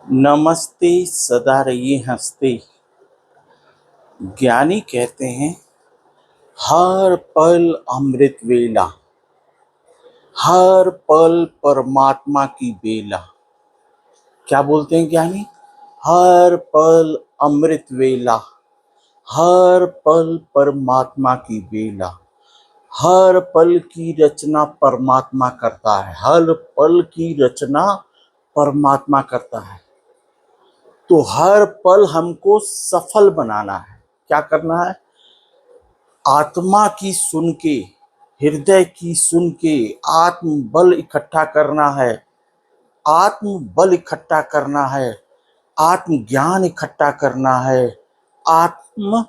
नमस्ते सदा रहिए हंसते। ज्ञानी कहते हैं हर पल अमृत वेला, हर पल परमात्मा की बेला। क्या बोलते हैं ज्ञानी? हर पल अमृत वेला, हर पल परमात्मा की बेला। हर पल की रचना परमात्मा करता है, हर पल की रचना परमात्मा करता है। तो हर पल हमको सफल बनाना है। क्या करना है? आत्मा की सुन के, हृदय की सुन के आत्म बल इकट्ठा करना है, आत्म बल इकट्ठा करना है, आत्म ज्ञान इकट्ठा करना है, आत्म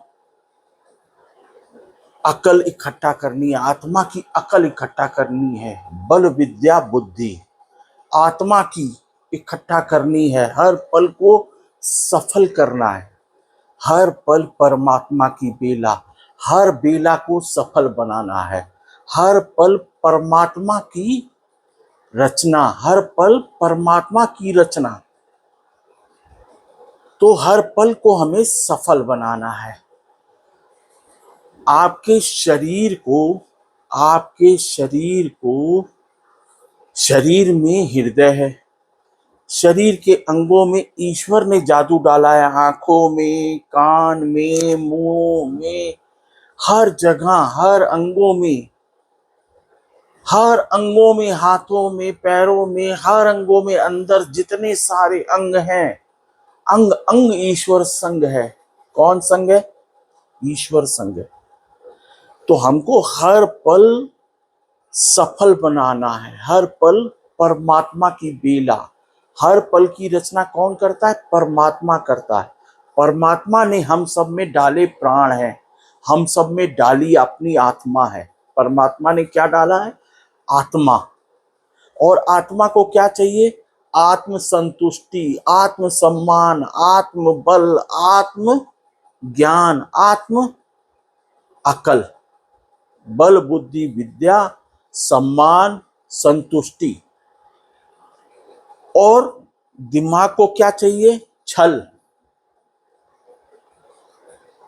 अकल इकट्ठा करनी है, आत्मा की अकल इकट्ठा करनी है। बल विद्या बुद्धि आत्मा की इकट्ठा करनी है, हर पल को सफल करना है। हर पल परमात्मा की बेला, हर बेला को सफल बनाना है। हर पल परमात्मा की रचना, हर पल परमात्मा की रचना। तो हर पल को हमें सफल बनाना है। आपके शरीर को, आपके शरीर को, शरीर में हृदय है, शरीर के अंगों में ईश्वर ने जादू डाला है, आंखों में, कान में, मुंह में, हर जगह, हर अंगों में, हर अंगों में, हाथों में, पैरों में, हर अंगों में, अंदर जितने सारे अंग हैं, अंग अंग ईश्वर संग है। कौन संग है? ईश्वर संग है। तो हमको हर पल सफल बनाना है, हर पल परमात्मा की बेला। हर पल की रचना कौन करता है? परमात्मा करता है। परमात्मा ने हम सब में डाले प्राण हैं, हम सब में डाली अपनी आत्मा है। परमात्मा ने क्या डाला है? आत्मा। और आत्मा को क्या चाहिए? आत्म संतुष्टि, आत्म सम्मान, आत्म बल, आत्म ज्ञान, आत्म अकल। बल बुद्धि विद्या सम्मान संतुष्टि। और दिमाग को क्या चाहिए? छल।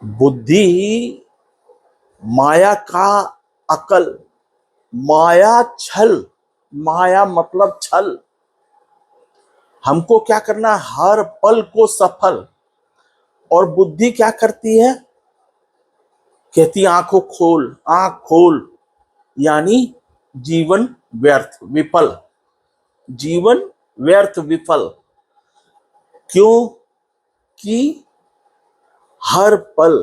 बुद्धि माया का अकल, माया छल, माया मतलब छल। हमको क्या करना है? हर पल को सफल। और बुद्धि क्या करती है? कहती आंखों खोल, आंख खोल, यानी जीवन व्यर्थ विफल, जीवन व्यर्थ विफल। क्यों? कि हर पल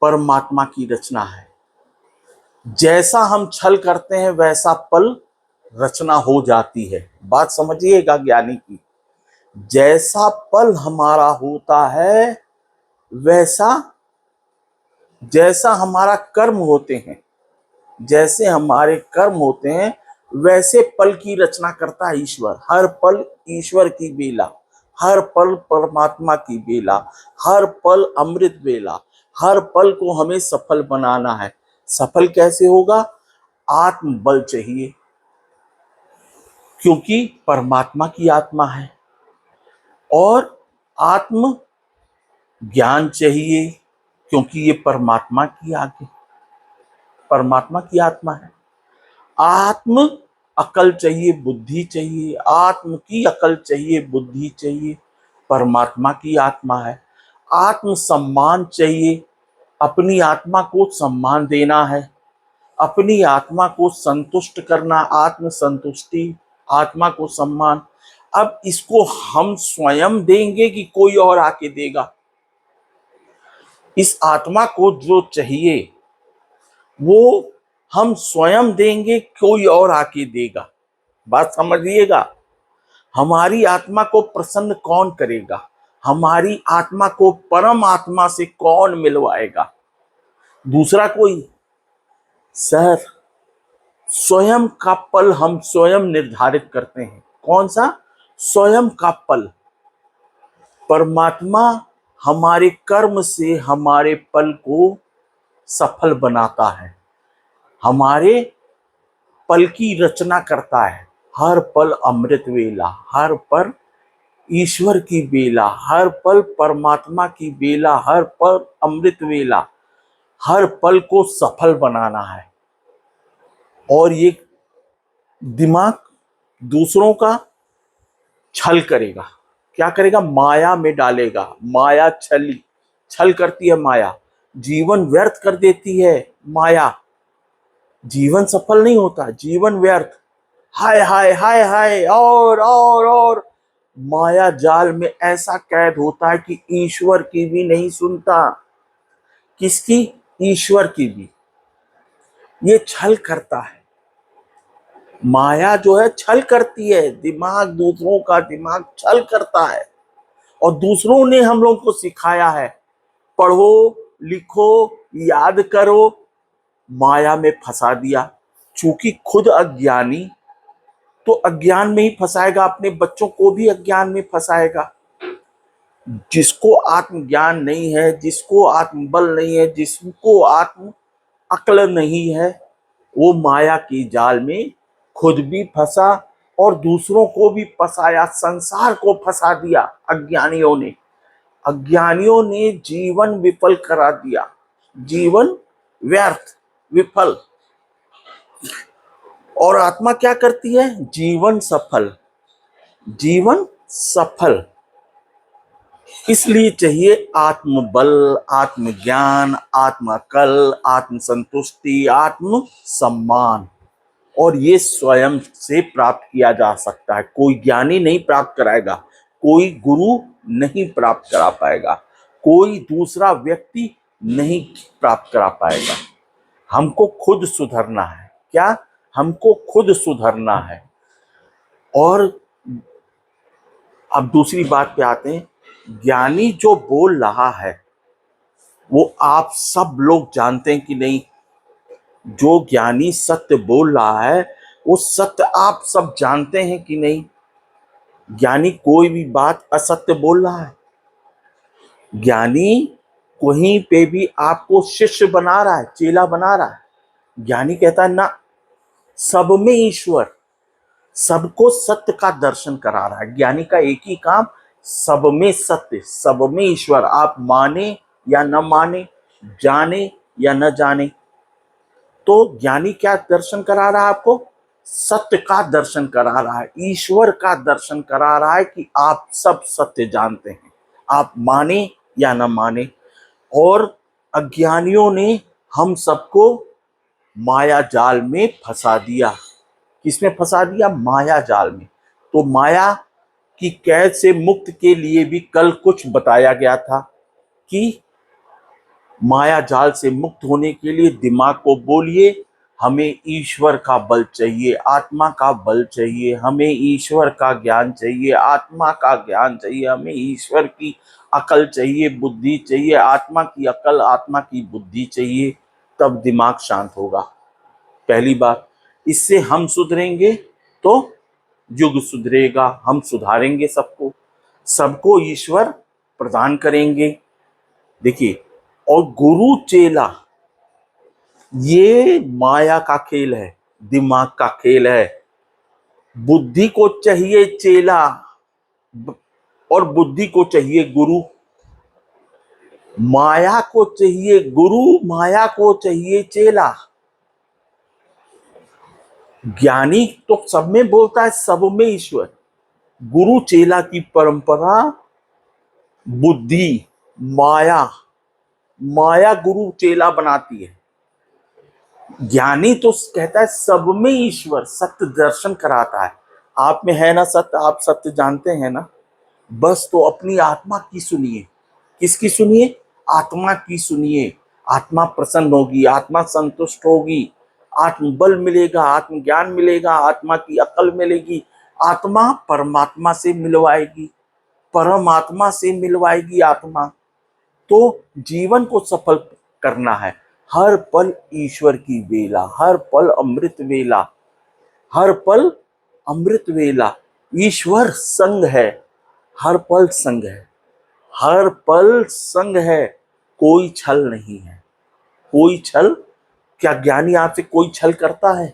परमात्मा की रचना है। जैसा हम छल करते हैं वैसा पल रचना हो जाती है। बात समझिएगा ज्ञानी की। जैसा पल हमारा होता है वैसा, जैसा हमारा कर्म होते हैं, जैसे हमारे कर्म होते हैं वैसे पल की रचना करता है ईश्वर। हर पल ईश्वर की बेला, हर पल परमात्मा की बेला, हर पल अमृत बेला। हर पल को हमें सफल बनाना है। सफल कैसे होगा? आत्म बल चाहिए, क्योंकि परमात्मा की आत्मा है। और आत्म ज्ञान चाहिए, क्योंकि ये परमात्मा की आगे, परमात्मा की आत्मा है। आत्म अकल चाहिए, बुद्धि चाहिए, आत्म की अकल चाहिए, बुद्धि चाहिए, परमात्मा की आत्मा है। आत्म सम्मान चाहिए, अपनी आत्मा को सम्मान देना है, अपनी आत्मा को संतुष्ट करना, आत्म संतुष्टि, आत्मा को सम्मान। अब इसको हम स्वयं देंगे कि कोई और आके देगा? इस आत्मा को जो चाहिए वो हम स्वयं देंगे, कोई और आके देगा? बात समझिएगा। हमारी आत्मा को प्रसन्न कौन करेगा? हमारी आत्मा को परम आत्मा से कौन मिलवाएगा? दूसरा कोई? सर, स्वयं का पल हम स्वयं निर्धारित करते हैं। कौन सा? स्वयं का पल। परमात्मा हमारे कर्म से हमारे पल को सफल बनाता है, हमारे पल की रचना करता है। हर पल अमृत वेला, हर पल ईश्वर की बेला, हर पल परमात्मा की बेला, हर पल अमृत वेला, हर पल को सफल बनाना है। और ये दिमाग दूसरों का छल करेगा, क्या करेगा, माया में डालेगा। माया छल करती है माया, जीवन व्यर्थ कर देती है माया, जीवन सफल नहीं होता, जीवन व्यर्थ। हाय हाय हाय हाय, और माया जाल में ऐसा कैद होता है कि ईश्वर की भी नहीं सुनता। किसकी? ईश्वर की भी। ये छल करता है, माया जो है छल करती है, दिमाग, दूसरों का दिमाग छल करता है। और दूसरों ने हम लोगों को सिखाया है, पढ़ो लिखो याद करो, माया में फंसा दिया। चूंकि खुद अज्ञानी, तो अज्ञान में ही फंसाएगा, अपने बच्चों को भी अज्ञान में फंसाएगा। जिसको आत्मज्ञान नहीं है, जिसको आत्मबल नहीं है, जिसको आत्म अक्ल नहीं है, वो माया की जाल में खुद भी फंसा और दूसरों को भी फंसाया, संसार को फंसा दिया अज्ञानियों ने। अज्ञानियों ने जीवन विफल करा दिया, जीवन व्यर्थ, विफल। और आत्मा क्या करती है? जीवन सफल, जीवन सफल। इसलिए चाहिए आत्मबल, आत्मज्ञान, आत्म अकल, आत्म संतुष्टि, आत्म सम्मान। और ये स्वयं से प्राप्त किया जा सकता है, कोई ज्ञानी नहीं प्राप्त कराएगा, कोई गुरु नहीं प्राप्त करा पाएगा, कोई दूसरा व्यक्ति नहीं प्राप्त करा पाएगा। हमको खुद सुधरना है। क्या? हमको खुद सुधरना है। और अब दूसरी बात पे आते हैं, ज्ञानी जो बोल रहा है वो आप सब लोग जानते हैं कि नहीं? जो ज्ञानी सत्य बोल रहा है वो सत्य आप सब जानते हैं कि नहीं? ज्ञानी कोई भी बात असत्य बोल रहा है? ज्ञानी कहीं पे भी आपको शिष्य बना रहा है, चेला बना रहा है? ज्ञानी कहता है ना, सब में ईश्वर, सबको सत्य का दर्शन करा रहा है। ज्ञानी का एक ही काम, सब में सत्य, सब में ईश्वर। आप माने या न माने, जाने या न जाने, तो ज्ञानी क्या दर्शन करा रहा है आपको? सत्य का दर्शन करा रहा है, ईश्वर का दर्शन करा रहा है कि आप सब सत्य जानते हैं, आप माने या न माने। और अज्ञानियों ने हम सबको माया जाल में फंसा दिया। किसमें फंसा दिया? माया जाल में। तो माया की कैद से मुक्त के लिए भी कल कुछ बताया गया था कि माया जाल से मुक्त होने के लिए दिमाग को बोलिए, हमें ईश्वर का बल चाहिए, आत्मा का बल चाहिए, हमें ईश्वर का ज्ञान चाहिए, आत्मा का ज्ञान चाहिए, हमें ईश्वर की अकल चाहिए, बुद्धि चाहिए, आत्मा की अकल, आत्मा की बुद्धि चाहिए, तब दिमाग शांत होगा। पहली बात, इससे हम सुधरेंगे तो युग सुधरेगा, हम सुधारेंगे सबको, सबको ईश्वर प्रदान करेंगे। देखिए, और गुरु चेला, ये माया का खेल है, दिमाग का खेल है। बुद्धि को चाहिए चेला और बुद्धि को चाहिए गुरु। माया को चाहिए गुरु, माया को चाहिए चेला। ज्ञानी तो सब में बोलता है, सब में ईश्वर। गुरु चेला की परंपरा, बुद्धि, माया, माया गुरु चेला बनाती है। ज्ञानी तो कहता है सब में ईश्वर, सत्य दर्शन कराता है। आप में है ना सत्य, आप सत्य जानते हैं ना, बस तो अपनी आत्मा की सुनिए। किसकी सुनिए? आत्मा की सुनिए। आत्मा प्रसन्न होगी, आत्मा संतुष्ट होगी, आत्मबल मिलेगा, आत्मज्ञान मिलेगा, आत्मा की अकल मिलेगी, आत्मा परमात्मा से मिलवाएगी, परमात्मा से मिलवाएगी आत्मा। तो जीवन को सफल करना है, हर पल ईश्वर की वेला, हर पल अमृत वेला, हर पल अमृत वेला। ईश्वर संग है, हर पल संग है, हर पल संग है, कोई छल नहीं है, कोई छल। क्या ज्ञानी आपसे कोई छल करता है?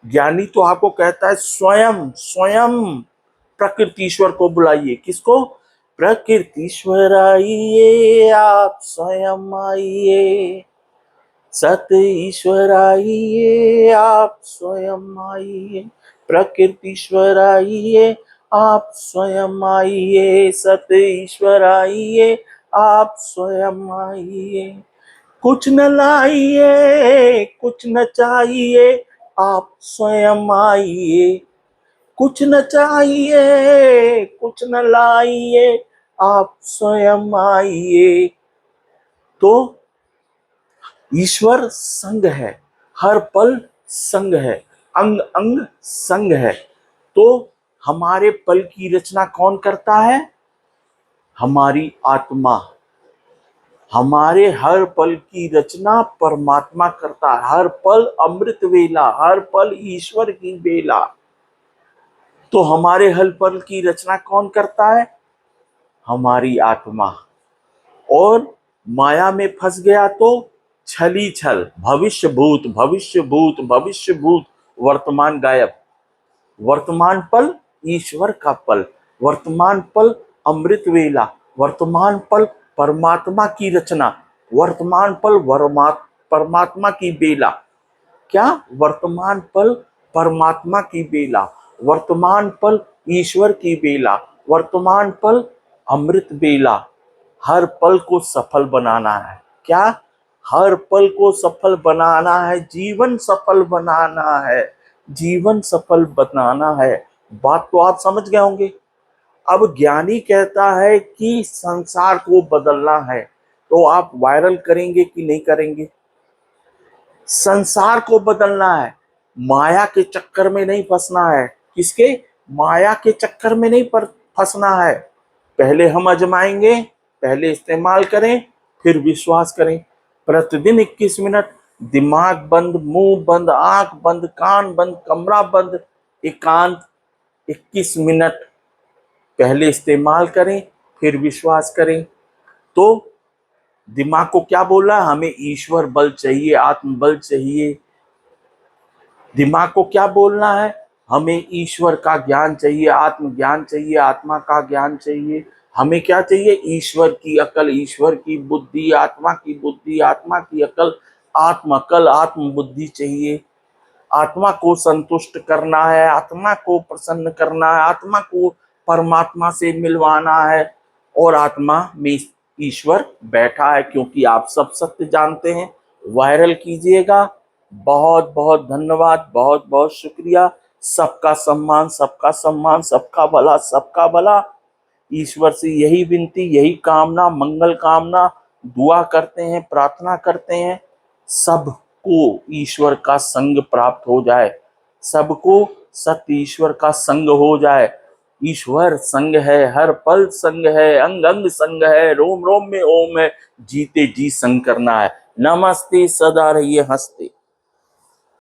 ज्ञानी तो आपको कहता है स्वयं, स्वयं प्रकृतिश्वर को बुलाइए। किसको? प्रकृतिश्वर आइए, आप स्वयं आइए। सत ईश्वर आइए, आप स्वयं आइए। प्रकृतिश्वर आइए, आप स्वयं आइए। सत ईश्वर आइए, आप स्वयं आइए। कुछ न लाइए, कुछ न चाहिए, आप स्वयं आइए। कुछ न चाहिए, कुछ न लाइए, आप स्वयं आइए। तो ईश्वर संग है, हर पल संग है, अंग अंग संग है। तो हमारे पल की रचना कौन करता है? हमारी आत्मा। हमारे हर पल की रचना परमात्मा करता है। हर पल अमृत वेला, हर पल ईश्वर की बेला। तो हमारे हर पल की रचना कौन करता है? हमारी आत्मा। और माया में फंस गया तो छली छल, भविष्य भूत भविष्य भूत भविष्य भूत, वर्तमान गायब। वर्तमान पल ईश्वर का पल, वर्तमान पल अमृत वेला, वर्तमान पल परमात्मा की रचना, वर्तमान पल परमात्मा की बेला। क्या? वर्तमान पल परमात्मा की बेला, वर्तमान पल ईश्वर की बेला, वर्तमान पल अमृत बेला। हर पल को सफल बनाना है। क्या? हर पल को सफल बनाना है, जीवन सफल बनाना है, जीवन सफल बनाना है। बात तो आप समझ गए होंगे। अब ज्ञानी कहता है कि संसार को बदलना है, तो आप वायरल करेंगे कि नहीं करेंगे? संसार को बदलना है, माया के चक्कर में नहीं फंसना है। किसके? माया के चक्कर में नहीं फंसना है। पहले हम अजमाएंगे, पहले इस्तेमाल करें, फिर विश्वास करें। प्रतिदिन 21 मिनट दिमाग बंद, मुंह बंद, आंख बंद, कान बंद, कमरा बंद, एकांत 21 मिनट पहले इस्तेमाल करें, फिर विश्वास करें। तो दिमाग को क्या बोल रहा है? हमें ईश्वर बल चाहिए, आत्म बल चाहिए। दिमाग को क्या बोलना है? हमें ईश्वर का ज्ञान चाहिए, आत्म ज्ञान चाहिए, आत्मा का ज्ञान चाहिए। हमें क्या चाहिए? ईश्वर की अकल, ईश्वर की बुद्धि, आत्मा की बुद्धि, आत्मा की अकल, आत्म बुद्धि चाहिए। आत्मा को संतुष्ट करना है, आत्मा को प्रसन्न करना है, आत्मा को परमात्मा से मिलवाना है। और आत्मा में ईश्वर बैठा है, क्योंकि आप सब सत्य जानते हैं। वायरल कीजिएगा। बहुत बहुत धन्यवाद, बहुत बहुत शुक्रिया। सबका सम्मान, सबका सम्मान, सबका भला, सबका भला। ईश्वर से यही विनती, यही कामना, मंगल कामना, दुआ करते हैं, प्रार्थना करते हैं, सबको ईश्वर का संग प्राप्त हो जाए, सबको सत्य ईश्वर का संग हो जाए। ईश्वर संग है, हर पल संग है, अंग अंग संग है, रोम रोम में ओम है, जीते जी संग करना है। नमस्ते, सदा रहिए हंसते।